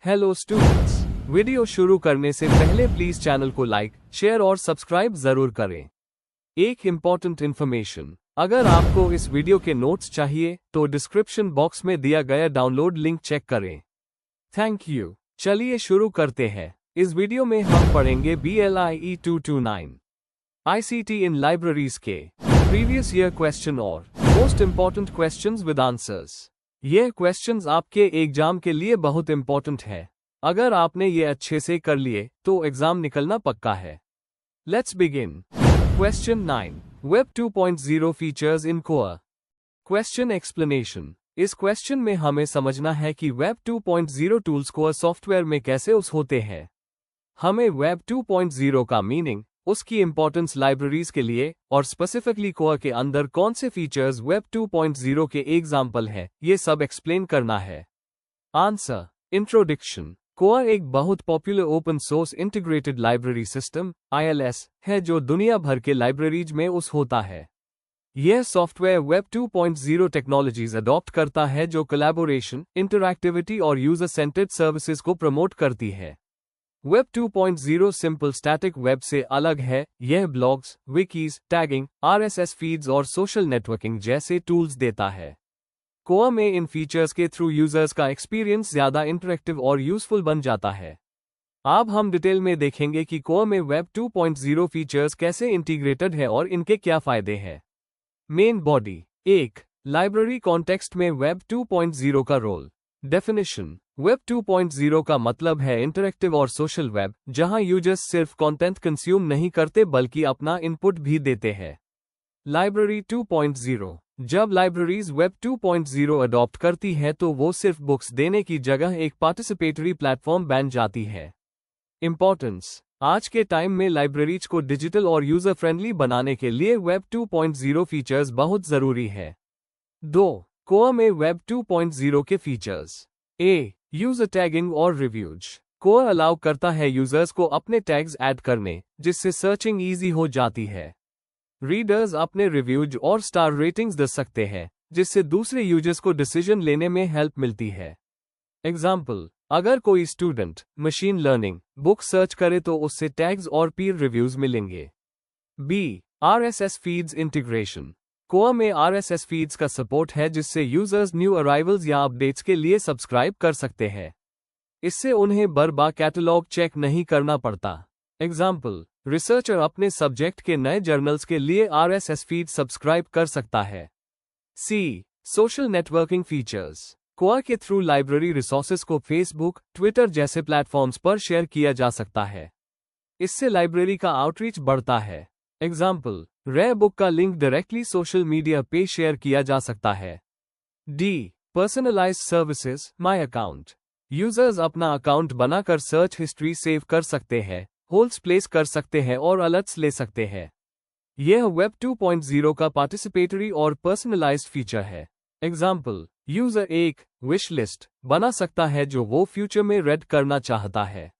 Hello students, video शुरू करने से पहले प्लीज चैनल को लाइक, शेयर और सब्सक्राइब जरूर करें। एक इम्पॉर्टेंट इन्फॉर्मेशन, अगर आपको इस वीडियो के नोट्स चाहिए तो डिस्क्रिप्शन बॉक्स में दिया गया डाउनलोड लिंक चेक करें। Thank you. चलिए शुरू करते हैं। इस वीडियो में हम पढ़ेंगे BLIE 229 ICT इन लाइब्रेरीज के प्रीवियस ईयर क्वेश्चन और most important questions with answers. ये क्वेश्चंस आपके एग्जाम के लिए बहुत इंपॉर्टेंट है। अगर आपने ये अच्छे से कर लिए तो एग्जाम निकलना पक्का है। Let's begin. Question 9, web 2.0 features in core. Question explanation. इस क्वेश्चन में हमें समझना है कि वेब 2.0 टूल्स कोर सॉफ्टवेयर में कैसे यूज होते हैं। हमें वेब 2.0 का मीनिंग, उसकी इंपॉर्टेंस लाइब्रेरीज के लिए और स्पेसिफिकली कोर के अंदर कौन से फीचर्स वेब 2.0 के एग्जाम्पल है, ये सब एक्सप्लेन करना है। आंसर। इंट्रोडक्शन। कोर एक बहुत popular open source integrated library system ILS है जो दुनिया भर के लाइब्रेरीज में यूज होता है। यह सॉफ्टवेयर वेब 2.0 टेक्नोलॉजीज अडॉप्ट करता है जो कोलैबोरेशन, इंटरएक्टिविटी और यूजर सेंटर्ड सर्विसेज को प्रमोट करती है। वेब 2.0 सिंपल स्टैटिक वेब से अलग है। यह blogs, wikis, tagging, RSS feeds और सोशल नेटवर्किंग जैसे टूल्स देता है। कोर में इन फीचर्स के थ्रू यूजर्स का एक्सपीरियंस ज्यादा इंटरेक्टिव और यूजफुल बन जाता है। अब हम डिटेल में देखेंगे कि कोर में वेब 2.0 फीचर्स कैसे इंटीग्रेटेड है और इनके क्या फायदे हैं। Main body. 1. लाइब्रेरी कॉन्टेक्स्ट में वेब 2.0 का रोल। डेफिनेशन। वेब 2.0 का मतलब है इंटरेक्टिव और सोशल वेब, जहां यूजर्स सिर्फ कंटेंट कंज्यूम नहीं करते बल्कि अपना इनपुट भी देते हैं। लाइब्रेरी 2.0। जब लाइब्रेरीज वेब 2.0 अडॉप्ट करती है तो वो सिर्फ बुक्स देने की जगह एक पार्टिसिपेटरी प्लेटफॉर्म बन जाती है। इंपॉर्टेंस। आज के टाइम में लाइब्रेरीज को डिजिटल और यूजर फ्रेंडली बनाने के लिए वेब 2.0 फीचर्स बहुत जरूरी है। 2. कोर में वेब 2.0 के फीचर्स। ए. यूजर टैगिंग और रिव्यूज। कोर अलाउ करता है यूजर्स को अपने टैग्स ऐड करने, जिससे सर्चिंग इजी हो जाती है। रीडर्स अपने रिव्यूज और स्टार रेटिंग्स दे सकते हैं, जिससे दूसरे यूजर्स को डिसीजन लेने में हेल्प मिलती है। एग्जाम्पल, अगर कोई student machine learning book search करे तो उससे टैग्स और पीर रिव्यूज मिलेंगे। B. RSS feeds integration. Core में RSS फीड्स का सपोर्ट है जिससे यूजर्स न्यू अराइवल्स या अपडेट्स के लिए सब्सक्राइब कर सकते हैं। इससे उन्हें बार-बार कैटलॉग चेक नहीं करना पड़ता। एग्जाम्पल, रिसर्चर अपने सब्जेक्ट के नए जर्नल्स के लिए RSS फीड सब्सक्राइब कर सकता है। C. Social networking features. Core के थ्रू लाइब्रेरी रिसोर्सेज को फेसबुक, ट्विटर जैसे प्लेटफॉर्म्स पर शेयर किया जा सकता है। इससे लाइब्रेरी का आउटरीच बढ़ता है। एग्जाम्पल, रेयर बुक का लिंक डायरेक्टली सोशल मीडिया पे शेयर किया जा सकता है। D. Personalised services, my account. Users अपना अकाउंट बनाकर सर्च हिस्ट्री सेव कर सकते हैं, होल्ड्स प्लेस कर सकते हैं और अलर्ट्स ले सकते हैं। यह वेब 2.0 का पार्टिसिपेटरी और पर्सनलाइज्ड फीचर है। एग्जाम्पल, यूजर एक विश लिस्ट बना सकता है जो वो फ्यूचर में रेड करना चाहता है।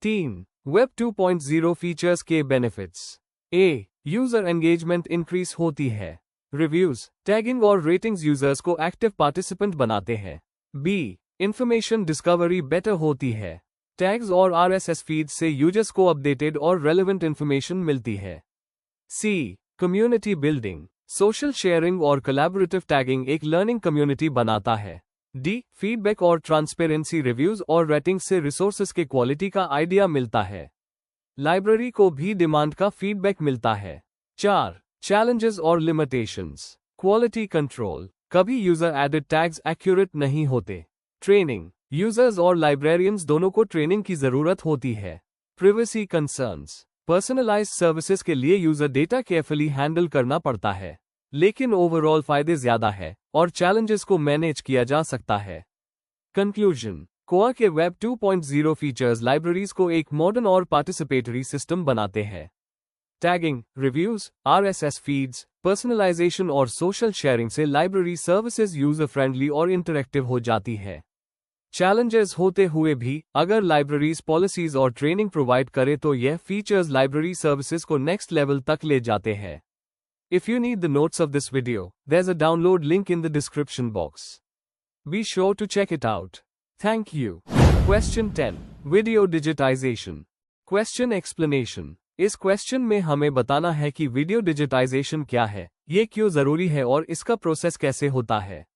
3. वेब 2.0 फीचर्स के बेनिफिट्स। ए. यूजर एंगेजमेंट इंक्रीज होती है। रिव्यूज, टैगिंग और रेटिंग्स यूजर्स को एक्टिव पार्टिसिपेंट बनाते हैं। बी. इंफॉर्मेशन डिस्कवरी बेटर होती है। टैग्स और RSS फीड से यूजर्स को अपडेटेड और रेलेवेंट इंफॉर्मेशन मिलती है। सी. कम्युनिटी बिल्डिंग, सोशल शेयरिंग और कोलैबोरेटिव टैगिंग एक लर्निंग कम्युनिटी बनाता है। डी. फीडबैक और ट्रांसपेरेंसी, रिव्यूज और रेटिंग से रिसोर्सेज के क्वालिटी का आइडिया मिलता है। लाइब्रेरी को भी डिमांड का फीडबैक मिलता है। 4. चैलेंजेस और लिमिटेशंस। क्वालिटी कंट्रोल, कभी यूजर एडेड टैग्स एक्यूरेट नहीं होते। ट्रेनिंग, यूजर्स और लाइब्रेरियंस दोनों को ट्रेनिंग की जरूरत होती है। प्रिवेसी कंसर्न्स, पर्सनलाइज्ड सर्विसेज के लिए यूजर डेटा केयरफुली हैंडल करना पड़ता है, लेकिन ओवरऑल फायदे ज्यादा है और चैलेंजेस को मैनेज किया जा सकता है। कंक्लूजन। कोर के वेब 2.0 फीचर्स लाइब्रेरीज को एक मॉडर्न और पार्टिसिपेटरी सिस्टम बनाते हैं। Tagging, reviews, RSS feeds, personalisation और सोशल शेयरिंग से लाइब्रेरी सर्विसेज यूजर फ्रेंडली और इंटरेक्टिव हो जाती है। चैलेंजेस होते हुए भी अगर लाइब्रेरीज पॉलिसीज और ट्रेनिंग प्रोवाइड करे तो यह फीचर्स लाइब्रेरी सर्विसेज को नेक्स्ट लेवल तक ले जाते हैं। If you need the notes of this video, there's a download link in the description box. Be sure to check it out. Thank you. Question 10, video digitisation. Question explanation. इस question में हमें बताना है कि वीडियो डिजिटाइजेशन क्या है, ये क्यों जरूरी है और इसका प्रोसेस कैसे होता है।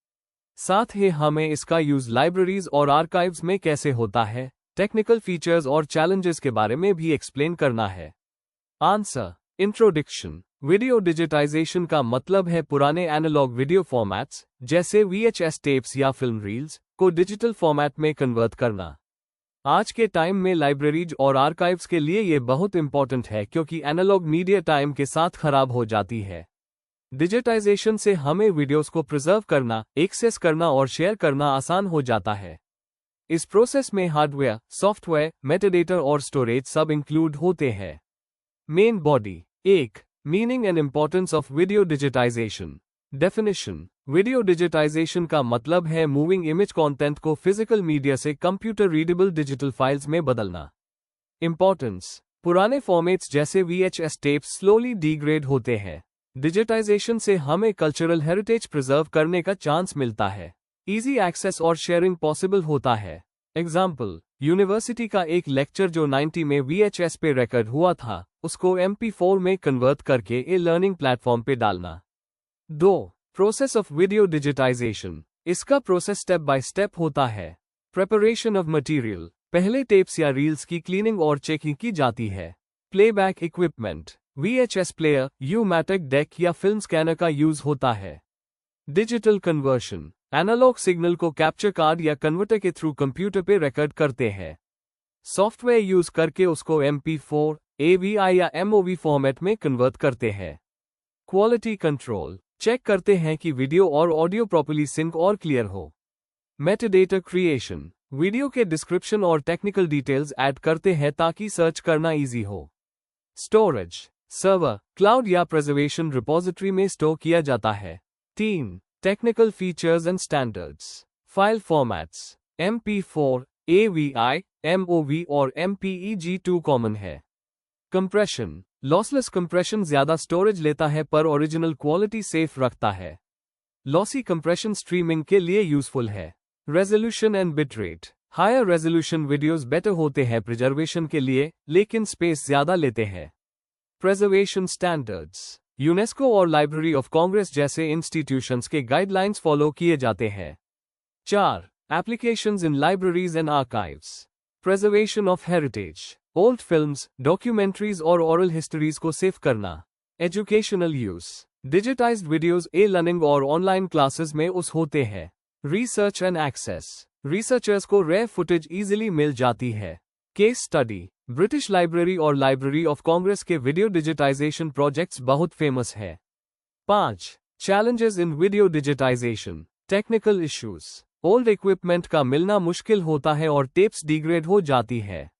साथ ही हमें इसका यूज लाइब्रेरीज और आर्काइव्स में कैसे होता है, टेक्निकल फीचर्स और चैलेंजेस के बारे में भी एक्सप्लेन करना है। आंसर। इंट्रोडक्शन। वीडियो डिजिटाइजेशन का मतलब है पुराने एनालॉग वीडियो फॉर्मेट्स जैसे VHS टेप्स या फिल्म रील्स को डिजिटल फॉर्मेट में कन्वर्ट करना। आज के टाइम में लाइब्रेरीज और आर्काइव्स के लिए ये बहुत इंपॉर्टेंट है क्योंकि एनालॉग मीडिया टाइम के साथ खराब हो जाती है। डिजिटाइजेशन से हमें वीडियोस को प्रिजर्व करना, एक्सेस करना और शेयर करना आसान हो जाता है। इस प्रोसेस में हार्डवेयर, सॉफ्टवेयर, मेटाडेटा और स्टोरेज सब इंक्लूड होते हैं। Main body. 1. Meaning and importance of video digitisation. Definition. Video digitisation का मतलब है मूविंग इमेज कंटेंट को फिजिकल मीडिया से कंप्यूटर रीडेबल डिजिटल फाइल्स में बदलना। इंपॉर्टेंस। पुराने फॉर्मेट्स जैसे VHS टेप्स स्लोली डिग्रेड होते हैं। डिजिटाइजेशन से हमें कल्चरल हेरिटेज प्रिजर्व करने का चांस मिलता है। इजी एक्सेस और शेयरिंग पॉसिबल होता है। एग्जाम्पल, यूनिवर्सिटी का एक लेक्चर जो 90 में VHS पे रिकॉर्ड हुआ था, उसको MP4 में कन्वर्ट करके लर्निंग प्लेटफॉर्म पे डालना। 2. Process of video digitization. इसका प्रोसेस स्टेप बाय स्टेप होता है। Preparation of material. पहले टेप्स या रील्स की क्लीनिंग और चेकिंग की जाती है। Playback equipment. VHS player, U matic deck या फिल्म स्कैनर का यूज होता है। Digital conversion. एनालॉग सिग्नल को कैप्चर कार्ड या कन्वर्टर के थ्रू कंप्यूटर पे रिकॉर्ड करते हैं। सॉफ्टवेयर यूज करके उसको MP4, AVI या MOV फॉर्मेट में कन्वर्ट करते हैं। Quality control. चेक करते हैं कि वीडियो और ऑडियो प्रॉपर्ली सिंक और क्लियर हो। Metadata creation. वीडियो के डिस्क्रिप्शन और टेक्निकल डिटेल्स ऐड करते हैं ताकि सर्च करना इजी हो। स्टोरेज। सर्वर, क्लाउड या प्रिजर्वेशन रिपोजिटरी में स्टोर किया जाता है। 3. Technical features and standards. File formats. MP4, AVI, MOV और MPEG-2 कॉमन है। कंप्रेशन। लॉसलेस कंप्रेशन ज्यादा स्टोरेज लेता है पर ओरिजिनल क्वालिटी सेफ रखता है। लॉसी कंप्रेशन स्ट्रीमिंग के लिए यूजफुल है। Resolution and bitrate. Higher resolution videos better होते हैं प्रिजर्वेशन के लिए, लेकिन स्पेस ज्यादा लेते हैं। Preservation standards. यूनेस्को और लाइब्रेरी ऑफ कांग्रेस जैसे इंस्टीट्यूशंस के गाइडलाइंस फॉलो किए जाते हैं। 4. Applications in libraries and archives. Preservation of heritage. Old films, documentaries और ओरल हिस्ट्रीज को सेव करना। Educational use. Digitised videos learning और ऑनलाइन क्लासेस में उस होते हैं। Research and access. रिसर्चर्स को रेयर फुटेज इजीली मिल जाती है। Case study. ब्रिटिश लाइब्रेरी और लाइब्रेरी ऑफ कांग्रेस के वीडियो डिजिटाइजेशन प्रोजेक्ट्स बहुत फेमस है। 5. Challenges in video digitisation. Technical issues. Old equipment का मिलना मुश्किल होता है और टेप्स डिग्रेड हो जाती है।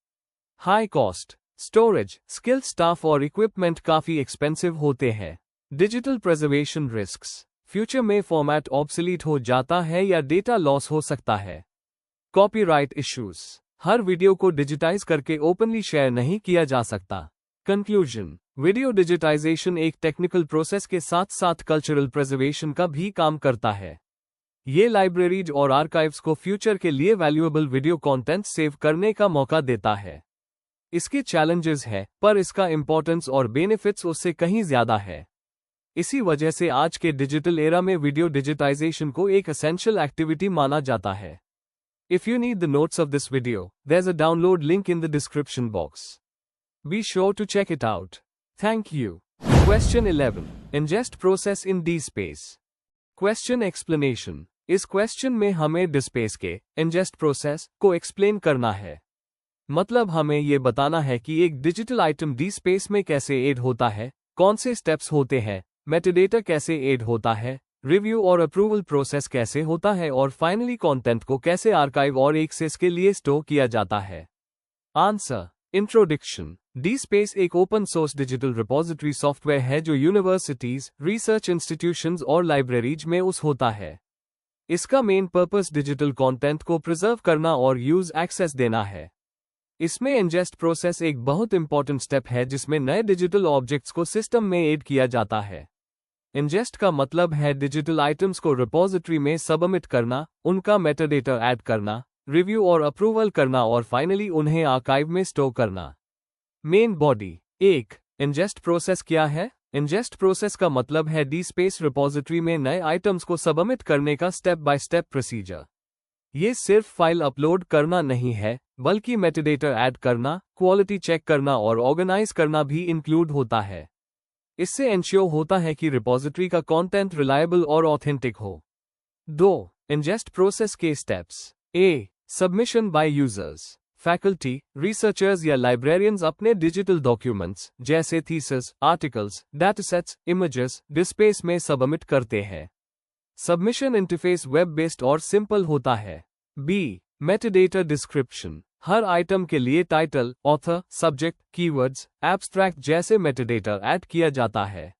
High cost. Storage, skilled staff और इक्विपमेंट काफी एक्सपेंसिव होते हैं। Digital preservation risks. फ्यूचर में फॉर्मेट ऑब्सोलीट हो जाता है या डेटा लॉस हो सकता है। Copyright issues. हर वीडियो को डिजिटाइज करके ओपनली शेयर नहीं किया जा सकता। कंक्लूजन। वीडियो डिजिटाइजेशन एक टेक्निकल प्रोसेस के साथ साथ कल्चरल प्रिजर्वेशन का भी काम करता है। ये लाइब्रेरीज और आर्काइव्स को फ्यूचर के लिए वैल्यूएबल वीडियो कंटेंट सेव करने का मौका देता है। इसके चैलेंजेस हैं, पर इसका इंपॉर्टेंस और बेनिफिट्स उससे कहीं ज्यादा है। इसी वजह से आज के डिजिटल एरा में वीडियो डिजिटाइजेशन को एक एसेंशियल एक्टिविटी माना जाता है। If you need the notes of this video, there's a download link in the description box. Be sure to check it out. Thank you. Question 11. Ingest process in DSpace. Question explanation. इस question में हमें DSpace के ingest process को explain करना है। मतलब हमें ये बताना है कि एक डिजिटल आइटम DSpace में कैसे ऐड होता है, कौन से स्टेप्स होते हैं, मेटाडेटा कैसे ऐड होता है, रिव्यू और अप्रूवल प्रोसेस कैसे होता है और फाइनली कंटेंट को कैसे आर्काइव और एक्सेस के लिए स्टोर किया जाता है। आंसर। इंट्रोडक्शन। DSpace एक open source digital repository software है जो यूनिवर्सिटीज, रिसर्च इंस्टीट्यूशंस और लाइब्रेरीज में उस होता है। इसका मेन पर्पस डिजिटल कंटेंट को प्रिजर्व करना और यूज एक्सेस देना है। इसमें इंजेस्ट प्रोसेस एक बहुत इंपॉर्टेंट स्टेप है जिसमें नए डिजिटल ऑब्जेक्ट्स को सिस्टम में ऐड किया जाता है। इंजेस्ट का मतलब है डिजिटल आइटम्स को रिपोजिटरी में सबमिट करना, उनका मेटाडेटा ऐड करना, रिव्यू और अप्रूवल करना और फाइनली उन्हें आर्काइव में स्टोर करना। Main body. 1. इंजेस्ट प्रोसेस क्या है? इंजेस्ट प्रोसेस का मतलब है DSpace रिपोजिटरी में नए आइटम्स को सबमिट करने का स्टेप बाय स्टेप प्रोसीजर। ये सिर्फ फाइल अपलोड करना नहीं है, बल्कि मेटाडेटा ऐड करना, क्वालिटी चेक करना और ऑर्गेनाइज करना भी इंक्लूड होता है। इससे एंश्योर होता है कि रिपोजिटरी का कंटेंट रिलायबल और ऑथेंटिक हो। 2. इंजेस्ट प्रोसेस के steps. A. Submission by users. Faculty, researchers या लाइब्रेरियंस अपने डिजिटल डॉक्यूमेंट्स जैसे thesis, articles, datasets, images DSpace में सबमिट करते हैं। सबमिशन इंटरफेस वेब बेस्ड और सिंपल होता है। बी. Metadata description. हर आइटम के लिए title, author, subject, keywords, abstract जैसे मेटाडेटा ऐड किया जाता है।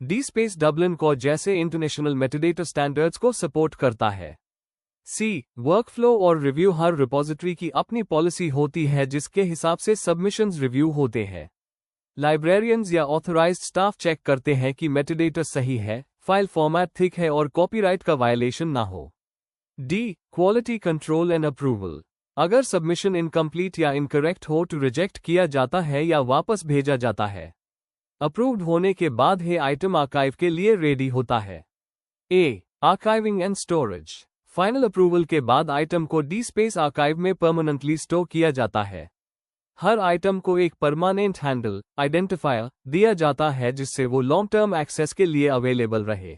DSpace डबलिन को जैसे इंटरनेशनल मेटाडेटा स्टैंडर्ड्स को सपोर्ट करता है। सी. वर्कफ्लो और रिव्यू। हर रिपोजिटरी की अपनी पॉलिसी होती है जिसके हिसाब से सबमिशंस रिव्यू होते हैं। लाइब्रेरियंस या ऑथराइज्ड स्टाफ चेक करते हैं कि मेटाडेटा सही है, फाइल फॉर्मेट थिक है और कॉपीराइट का वायलेशन ना हो। D. Quality control and approval. अगर सबमिशन इनकम्प्लीट या इनकरेक्ट हो तो रिजेक्ट किया जाता है या वापस भेजा जाता है। अप्रूव्ड होने के बाद ही आइटम आर्काइव के लिए रेडी होता है। A. Archiving and storage. Final approval के बाद आइटम को DSpace आर्काइव में परमानेंटली स्टोर किया जाता है। हर आइटम को एक परमानेंट हैंडल, आइडेंटिफायर दिया जाता है जिससे वो लॉन्ग टर्म एक्सेस के लिए अवेलेबल रहे।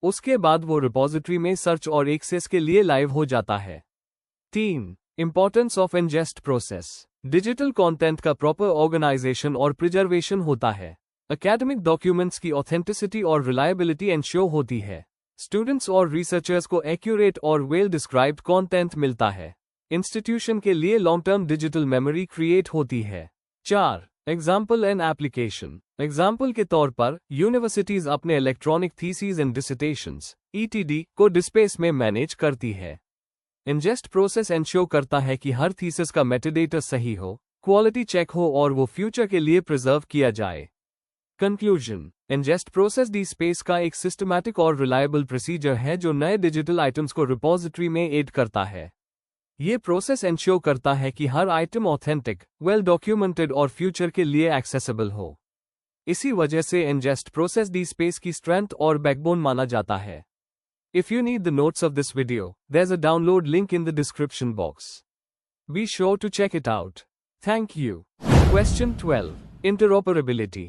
उसके बाद वो रिपोजिटरी में सर्च और एक्सेस के लिए लाइव हो जाता है। 3. Importance of ingest process. Digital content का प्रॉपर ऑर्गेनाइजेशन और प्रिजर्वेशन होता है। एकेडमिक डॉक्यूमेंट्स की ऑथेंटिसिटी और रिलायबिलिटी एंश्योर होती है। स्टूडेंट्स और रिसर्चर्स को एक्यूरेट और वेल डिस्क्राइब्ड कंटेंट मिलता है। इंस्टीट्यूशन के लिए long term digital memory create होती है। 4. Example and application. एग्जाम्पल के तौर पर यूनिवर्सिटीज अपने इलेक्ट्रॉनिक थीसिस एंड डिसर्टेशंस ETD को DSpace में मैनेज करती है। इंजेस्ट प्रोसेस एंश्योर करता है कि हर थीसिस का मेटाडेटा सही हो, क्वालिटी चेक हो और वो फ्यूचर के लिए प्रिजर्व किया जाए। कंक्लूजन। इंजेस्ट प्रोसेस DSpace का एक सिस्टमैटिक और रिलायबल प्रोसीजर है जो नए डिजिटल आइटम्स को रिपोजिटरी में ऐड करता है। ये प्रोसेस एंश्योर करता है कि हर आइटम ऑथेंटिक, वेल डॉक्यूमेंटेड और फ्यूचर के लिए एक्सेसिबल हो। इसी वजह से इंजेस्ट प्रोसेस DSpace की स्ट्रेंथ और बैकबोन माना जाता है। If you need the notes of this video, there's a download link in the description box. Be sure to check it out. Thank you. Question 12. Interoperability.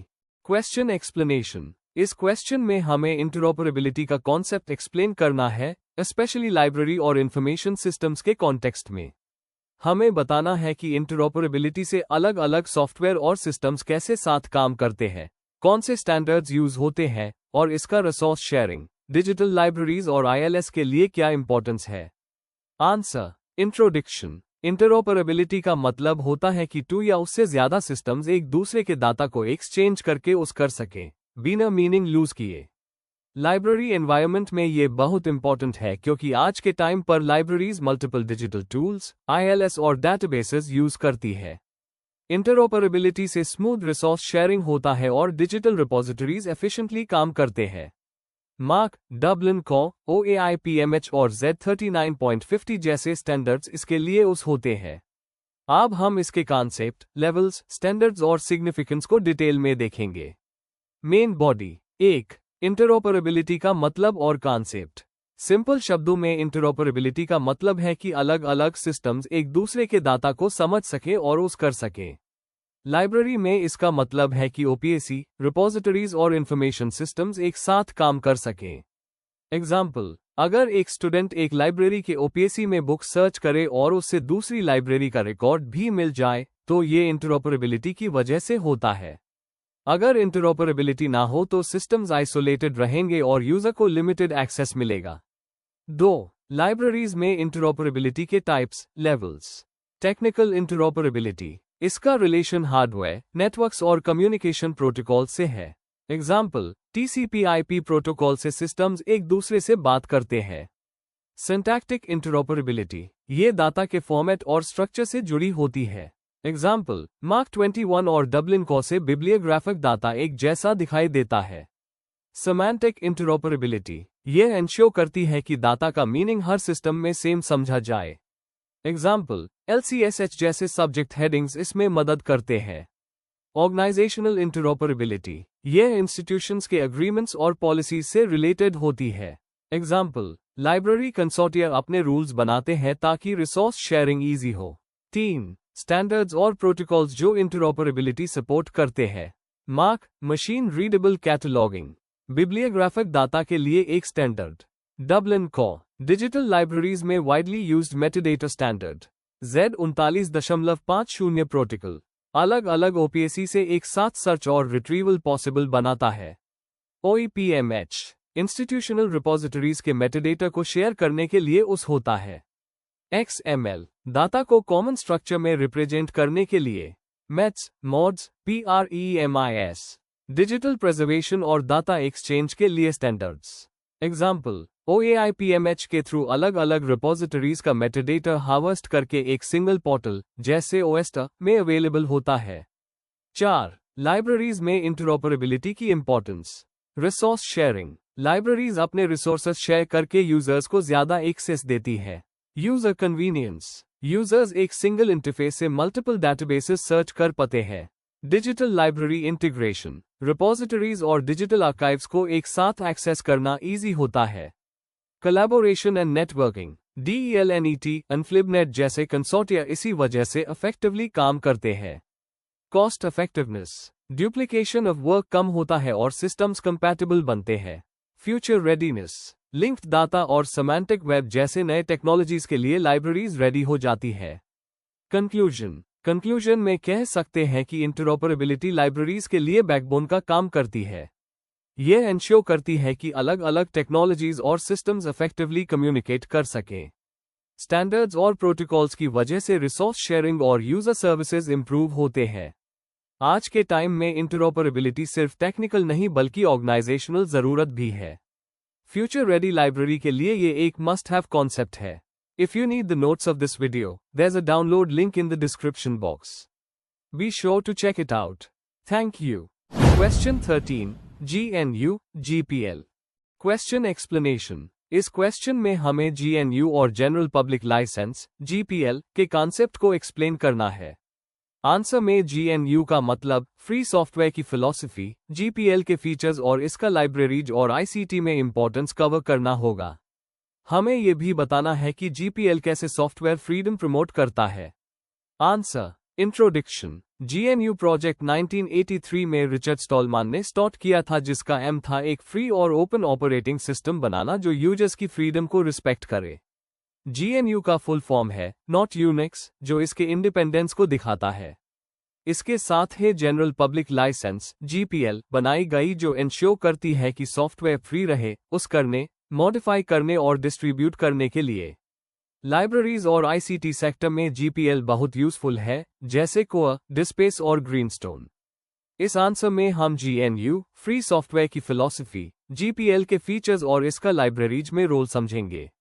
Question explanation. इस question में हमें interoperability का concept explain करना है, specially library और information systems के context में। हमें बताना है कि इंटरऑपरेबिलिटी से अलग अलग सॉफ्टवेयर और सिस्टम्स कैसे साथ काम करते हैं, कौन से स्टैंडर्ड्स यूज होते हैं और इसका रिसोर्स शेयरिंग, डिजिटल लाइब्रेरीज और ILS के लिए क्या इंपॉर्टेंस है। आंसर। इंट्रोडक्शन। इंटरऑपरेबिलिटी का मतलब होता है कि 2 या उससे ज्यादा सिस्टम्स एक दूसरे के डाटा को एक्सचेंज करके उस कर सकें, बिना मीनिंग लूज किए। लाइब्रेरी एनवायरनमेंट में ये बहुत इंपॉर्टेंट है क्योंकि आज के टाइम पर libraries multiple digital tools, ILS और डेटाबेसेस यूज करती है। इंटरऑपरेबिलिटी से स्मूथ रिसोर्स शेयरिंग होता है और डिजिटल रिपोजिटरीज एफिशिएंटली काम करते हैं। मार्क, डबलिन को, OAIPMH और Z39.50 जैसे स्टैंडर्ड्स इसके लिए उस होते हैं। अब हम इसके कॉन्सेप्ट, लेवल्स, स्टैंडर्ड्स और सिग्निफिकेंस को डिटेल में देखेंगे। Main body. 1. इंटरऑपरेबिलिटी का मतलब और कॉन्सेप्ट। सिंपल शब्दों में इंटरऑपरेबिलिटी का मतलब है कि अलग अलग सिस्टम्स एक दूसरे के डाटा को समझ सके और उस कर सके। लाइब्रेरी में इसका मतलब है कि OPAC, रिपोजिटरीज और इंफॉर्मेशन सिस्टम्स एक साथ काम कर सकें। एग्जाम्पल, अगर एक स्टूडेंट एक लाइब्रेरी के OPAC में बुक सर्च करे और उससे दूसरी लाइब्रेरी का रिकॉर्ड भी मिल जाए, तो ये इंटरऑपरेबिलिटी की वजह से होता है। अगर इंटरऑपरेबिलिटी ना हो तो सिस्टम्स आइसोलेटेड रहेंगे और यूजर को लिमिटेड एक्सेस मिलेगा। 2. लाइब्रेरीज में इंटरऑपरेबिलिटी के टाइप्स, लेवल्स। Technical interoperability. इसका रिलेशन हार्डवेयर, नेटवर्क्स और कम्युनिकेशन प्रोटोकॉल से है। एग्जाम्पल, TCP/IP प्रोटोकॉल से सिस्टम्स एक दूसरे से बात करते हैं। Syntactic interoperability. ये डाटा के फॉर्मेट और स्ट्रक्चर से जुड़ी होती है। एग्जाम्पल, मार्क 21 और डबलिन को से बिब्लियोग्राफिक डाटा एक जैसा दिखाई देता है। Semantic interoperability. ये एंश्योर करती है कि डाटा का मीनिंग हर सिस्टम में सेम समझा जाए। एग्जाम्पल, LCSH जैसे सब्जेक्ट हेडिंग्स इसमें मदद करते हैं। ऑर्गेनाइजेशनल इंटरऑपरेबिलिटी, यह इंस्टीट्यूशंस के एग्रीमेंट्स और पॉलिसीज से रिलेटेड होती है। एग्जाम्पल, लाइब्रेरी कंसोर्टिया अपने रूल्स बनाते हैं ताकि रिसोर्स शेयरिंग इजी हो। 3. स्टैंडर्ड्स और प्रोटोकॉल्स जो इंटरऑपरेबिलिटी सपोर्ट करते हैं। Mark, machine readable cataloguing, bibliographic data के लिए एक स्टैंडर्ड। डबलिन कॉ, डिजिटल लाइब्रेरीज में widely used metadata standard. Z3950 protocol अलग अलग OPAC से एक साथ सर्च और रिट्रीवल पॉसिबल बनाता है। OEPMH, इंस्टीट्यूशनल रिपोजिटरीज के मेटाडेटा को शेयर करने के लिए उस होता है। XML, डाटा को कॉमन स्ट्रक्चर में रिप्रेजेंट करने के लिए। METS, MODS, PREMIS, digital preservation और डाटा एक्सचेंज के लिए स्टैंडर्ड्स। एग्जाम्पल, OAIPMH के थ्रू अलग अलग रिपोजिटरीज का मेटाडेटा हार्वेस्ट करके एक सिंगल पोर्टल जैसे OESTA में अवेलेबल होता है। 4. लाइब्रेरीज में इंटरऑपरेबिलिटी की इंपॉर्टेंस। रिसोर्स शेयरिंग, लाइब्रेरीज अपने रिसोर्सेज शेयर करके यूजर्स को ज्यादा एक्सेस देती है। यूजर कन्वीनियंस, यूजर्स एक सिंगल इंटरफेस से मल्टीपल डेटाबेसेस सर्च कर पाते हैं। डिजिटल लाइब्रेरी इंटीग्रेशन, रिपोजिटरीज और डिजिटल आर्काइव्स को एक साथ एक्सेस करना इजी होता है। Collaboration and networking, DELNET, INFLIBNET जैसे कंसोर्टिया इसी वजह से इफेक्टिवली काम करते हैं। Cost effectiveness, duplication of work कम होता है और सिस्टम्स कंपैटिबल बनते हैं। फ्यूचर रेडीनेस, लिंक्ड डाटा और सेमांटिक वेब जैसे नए टेक्नोलॉजीज के लिए लाइब्रेरीज रेडी हो जाती है। कंक्लूजन में कह सकते हैं कि इंटरऑपरेबिलिटी लाइब्रेरीज के लिए बैकबोन का काम करती है। यह इंश्योर करती है कि अलग अलग टेक्नोलॉजीज और सिस्टम्स इफेक्टिवली कम्युनिकेट कर सकें। स्टैंडर्ड्स और प्रोटोकॉल्स की वजह से रिसोर्स शेयरिंग और यूजर सर्विसेज इंप्रूव होते हैं। आज के टाइम में इंटरऑपरेबिलिटी सिर्फ टेक्निकल नहीं बल्कि ऑर्गेनाइजेशनल जरूरत भी है। फ्यूचर रेडी लाइब्रेरी के लिए ये एक मस्ट हैव कॉन्सेप्ट है। If you need the notes of this video, there's a download link in the description box. Be sure to check it out. Thank you. Question 13. GNU, GPL. Question explanation. इस question में हमें GNU और general public licence GPL के concept को explain करना है। Answer में GNU का मतलब फ्री सॉफ्टवेयर की फिलॉसफी, GPL के फीचर्स और इसका लाइब्रेरीज और ICT में इंपॉर्टेंस कवर करना होगा। हमें यह भी बताना है कि GPL कैसे सॉफ्टवेयर फ्रीडम प्रमोट करता है। Answer, introduction. GNU प्रोजेक्ट 1983 में रिचर्ड स्टॉलमैन ने स्टार्ट किया था, जिसका एम था एक फ्री और ओपन ऑपरेटिंग सिस्टम बनाना जो यूजर्स की फ्रीडम को रिस्पेक्ट करे। GNU का फुल फॉर्म है नॉट यूनिक्स, जो इसके इंडिपेंडेंस को दिखाता है। इसके साथ ही जनरल पब्लिक लाइसेंस GPL बनाई गई जो इंश्योर करती है कि सॉफ्टवेयर फ्री रहे उस करने, मॉडिफाई करने और डिस्ट्रीब्यूट करने के लिए। लाइब्रेरीज और ICT सेक्टर में GPL बहुत यूजफुल है, जैसे कोआ, डिस्पेस और ग्रीनस्टोन। इस आंसर में हम GNU फ्री सॉफ्टवेयर की फिलॉसफी, GPL के फीचर्स और इसका लाइब्रेरीज में रोल समझेंगे।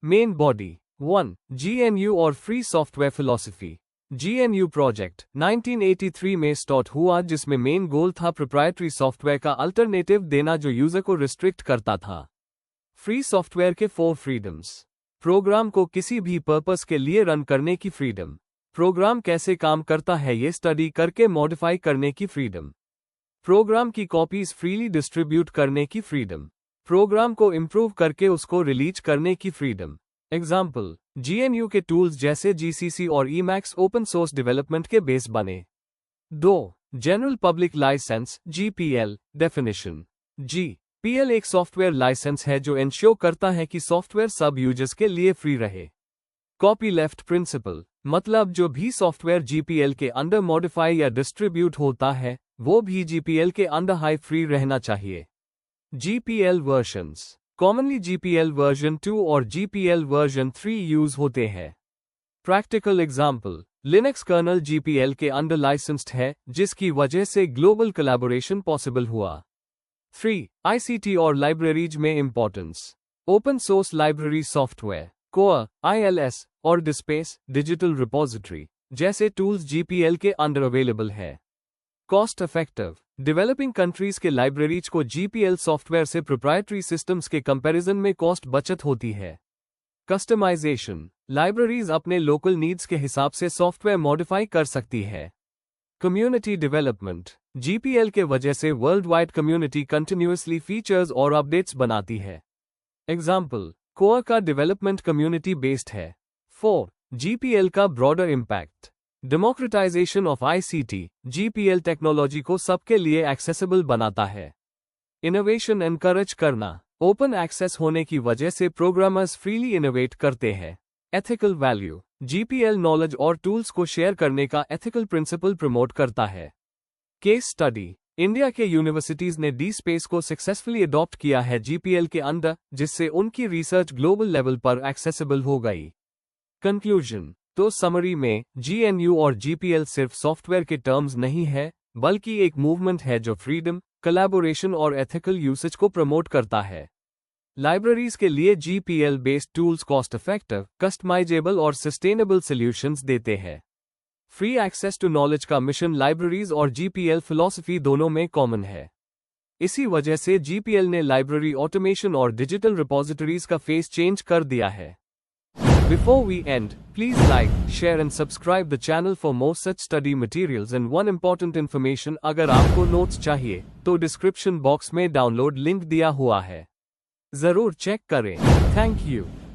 Main body 1. GNU और free software philosophy. GNU project 1983 में स्टार्ट हुआ, जिसमें मेन गोल था प्रोप्राइटरी सॉफ्टवेयर का अल्टरनेटिव देना जो यूजर को रिस्ट्रिक्ट करता था। फ्री सॉफ्टवेयर के 4 फ्रीडम्स। प्रोग्राम को किसी भी पर्पस के लिए रन करने की फ्रीडम। प्रोग्राम कैसे काम करता है ये स्टडी करके मॉडिफाई करने की फ्रीडम। प्रोग्राम की कॉपीज फ्रीली डिस्ट्रीब्यूट करने की फ्रीडम। प्रोग्राम को इम्प्रूव करके उसको रिलीज करने की फ्रीडम। एग्जाम्पल, GNU के टूल्स जैसे GCC और Emacs ओपन सोर्स डेवलपमेंट के बेस बने। 2. General public licence GPL definition. GPL एक सॉफ्टवेयर लाइसेंस है जो इंश्योर करता है कि सॉफ्टवेयर सब यूजर्स के लिए फ्री रहे। कॉपी लेफ्ट प्रिंसिपल, मतलब जो भी सॉफ्टवेयर GPL के अंडर मॉडिफाई या डिस्ट्रीब्यूट होता है वो भी GPL के अंडर हाई फ्री रहना चाहिए। GPL versions, commonly GPL version 2 और GPL वर्जन 3 यूज होते हैं। Practical example, Linux kernel GPL के अंडर लाइसेंस्ड है, जिसकी वजह से ग्लोबल कोलैबोरेशन पॉसिबल हुआ। 3. ICT और लाइब्रेरीज में importance. Open source library software, Koha, ILS और डिस्पेस, डिजिटल रिपोजिटरी जैसे टूल्स GPL के अंडर अवेलेबल है। कॉस्ट इफेक्टिव, डेवलपिंग कंट्रीज के लाइब्रेरीज को GPL सॉफ्टवेयर से प्रोप्राइटरी सिस्टम्स के कंपैरिजन में कॉस्ट बचत होती है। कस्टमाइजेशन, लाइब्रेरीज अपने लोकल नीड्स के हिसाब से सॉफ्टवेयर मॉडिफाई कर सकती है। कम्युनिटी डेवलपमेंट, जीपीएल के वजह से world wide community continuously features और अपडेट्स बनाती है। एग्जाम्पल, कोर का डेवलपमेंट कम्युनिटी बेस्ड है। 4. जीपीएल का broader impact, democratisation of ICT, GPL technology को सबके लिए एक्सेसिबल बनाता है। इनोवेशन एनकरेज करना, ओपन एक्सेस होने की वजह से प्रोग्रामर्स फ्रीली इनोवेट करते हैं। एथिकल वैल्यू, जीपीएल नॉलेज और टूल्स को शेयर करने का एथिकल प्रिंसिपल प्रमोट करता है। केस स्टडी, इंडिया के यूनिवर्सिटीज ने डी स्पेस को सक्सेसफुली अडॉप्ट किया है जीपीएल के अंदर, जिससे उनकी रिसर्च ग्लोबल लेवल पर एक्सेसिबल हो गई। कंक्लूजन, तो समरी में जीएनयू और जीपीएल सिर्फ सॉफ्टवेयर के टर्म्स नहीं है, बल्कि एक मूवमेंट है जो फ्रीडम, कोलैबोरेशन और एथिकल यूसेज को प्रमोट करता है। लाइब्रेरीज के लिए GPL based tools cost effective, customisable और सस्टेनेबल सॉल्यूशंस देते हैं। फ्री एक्सेस टू नॉलेज का मिशन लाइब्रेरीज और जीपीएल फिलॉसफी दोनों में कॉमन है। इसी वजह से जीपीएल ने लाइब्रेरी ऑटोमेशन और डिजिटल रिपोजिटरीज का फेस चेंज कर दिया है। Before we end, please like, share and subscribe the channel for more such study materials and one important information, अगर आपको नोट्स चाहिए तो डिस्क्रिप्शन बॉक्स में डाउनलोड लिंक दिया हुआ है, जरूर चेक करें। Thank you.